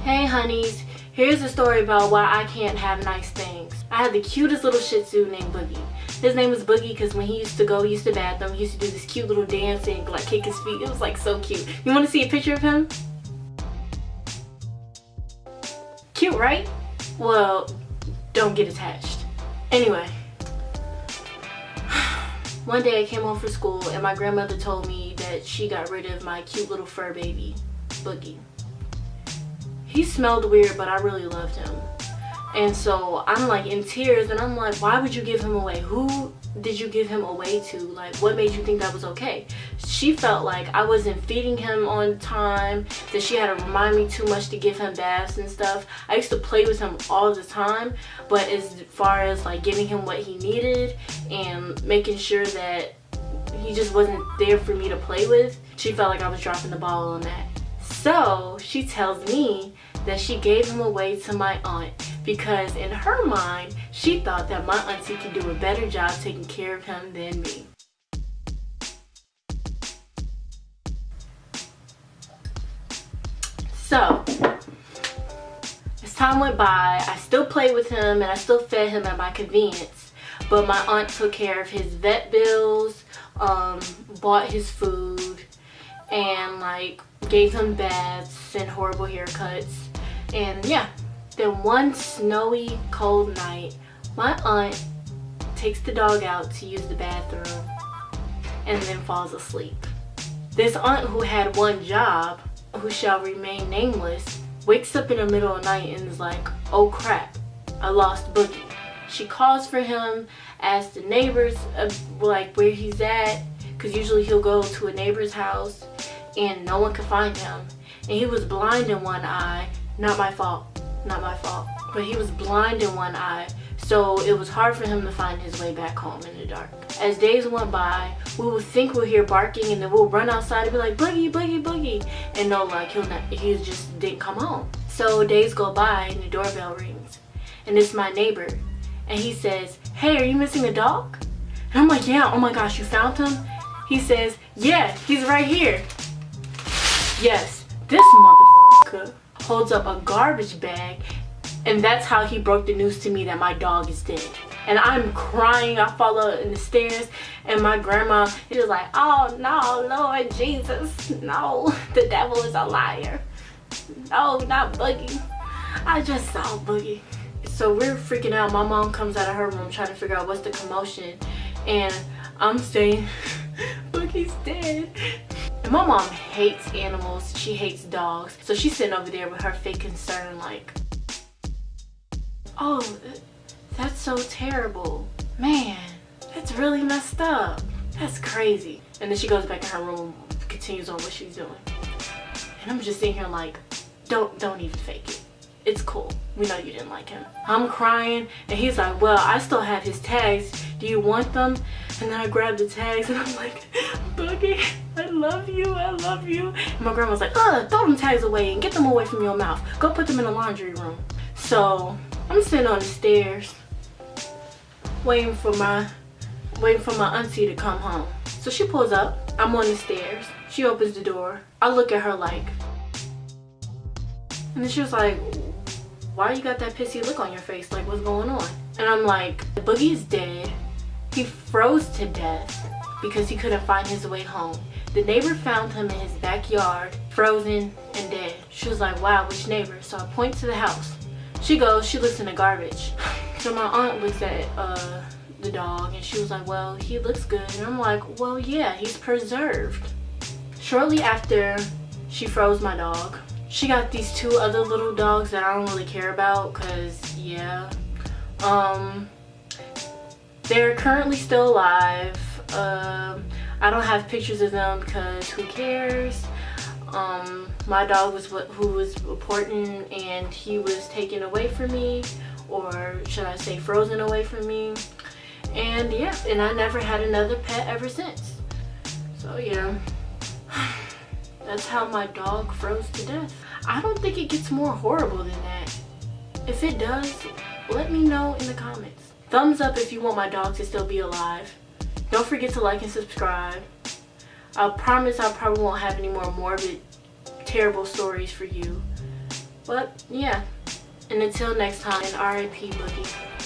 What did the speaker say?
Hey honeys, here's a story about why I can't have nice things. I had the cutest little shih tzu named Boogie. His name was Boogie because when he used to the bathroom, he used to do this cute little dance and like kick his feet. It was like so cute. You want to see a picture of him? Cute, right? Well, don't get attached. Anyway, one day I came home from school and my grandmother told me that she got rid of my cute little fur baby, Boogie. He smelled weird, but I really loved him. And so I'm like in tears and I'm like, why would you give him away? Who did you give him away to? Like, what made you think that was okay? She felt like I wasn't feeding him on time, that she had to remind me too much to give him baths and stuff. I used to play with him all the time, but as far as like giving him what he needed and making sure that he just wasn't there for me to play with, she felt like I was dropping the ball on that. So she tells me that she gave him away to my aunt because in her mind, she thought that my auntie could do a better job taking care of him than me. So, as time went by, I still played with him and I still fed him at my convenience. But my aunt took care of his vet bills, bought his food, and like gave him baths and horrible haircuts. And yeah, then one snowy cold night, my aunt takes the dog out to use the bathroom and then falls asleep. This aunt who had one job, who shall remain nameless, wakes up in the middle of the night and is like, oh crap, I lost Boogie. She calls for him, asks the neighbors like where he's at, because usually he'll go to a neighbor's house and no one could find him. And he was blind in one eye. Not my fault, but he was blind in one eye, so it was hard for him to find his way back home in the dark. As days went by, we would think we'll hear barking and then we'll run outside and be like, Boogie, Boogie, Boogie, and no luck, he just didn't come home. So days go by and the doorbell rings and it's my neighbor and he says, hey, are you missing a dog? And I'm like, yeah. Oh my gosh, you found him? He says, yeah, he's right here. Yes, this motherfucker holds up a garbage bag, and that's how he broke the news to me that my dog is dead. And I'm crying. I fall out in the stairs, and my grandma is like, oh no, Lord Jesus, no, the devil is a liar. No, not Boogie. I just saw Boogie. So we're freaking out. My mom comes out of her room trying to figure out what's the commotion, and I'm saying, Boogie's dead. And my mom hates animals. She hates dogs. So she's sitting over there with her fake concern like, oh, that's so terrible. Man, that's really messed up. That's crazy. And then she goes back in her room, continues on what she's doing. And I'm just sitting here like, don't even fake it. It's cool. We know you didn't like him. I'm crying and he's like, well, I still have his tags. Do you want them? And then I grab the tags and I'm like, Boogie, I love you, I love you. And my grandma's like, throw them tags away and get them away from your mouth. Go put them in the laundry room. So I'm sitting on the stairs waiting for my auntie to come home. So she pulls up. I'm on the stairs. She opens the door. I look at her like, and then she was like, why you got that pissy look on your face? Like, what's going on? And I'm like, Boogie's dead. He froze to death because he couldn't find his way home. The neighbor found him in his backyard, frozen and dead. She was like, wow, which neighbor? So I point to the house. She goes, she looks in the garbage. So my aunt looks at the dog and she was like, well, he looks good. And I'm like, well, yeah, he's preserved. Shortly after she froze my dog, she got these two other little dogs that I don't really care about because, yeah. They're currently still alive. I don't have pictures of them because who cares? My dog was who was important and he was taken away from me, or should I say frozen away from me. And yeah, and I never had another pet ever since. So yeah, that's how my dog froze to death. I don't think it gets more horrible than that. If it does, let me know in the comments. Thumbs up if you want my dog to still be alive. Don't forget to like and subscribe. I promise I probably won't have any more morbid, terrible stories for you. But yeah, and until next time, RIP Boogie.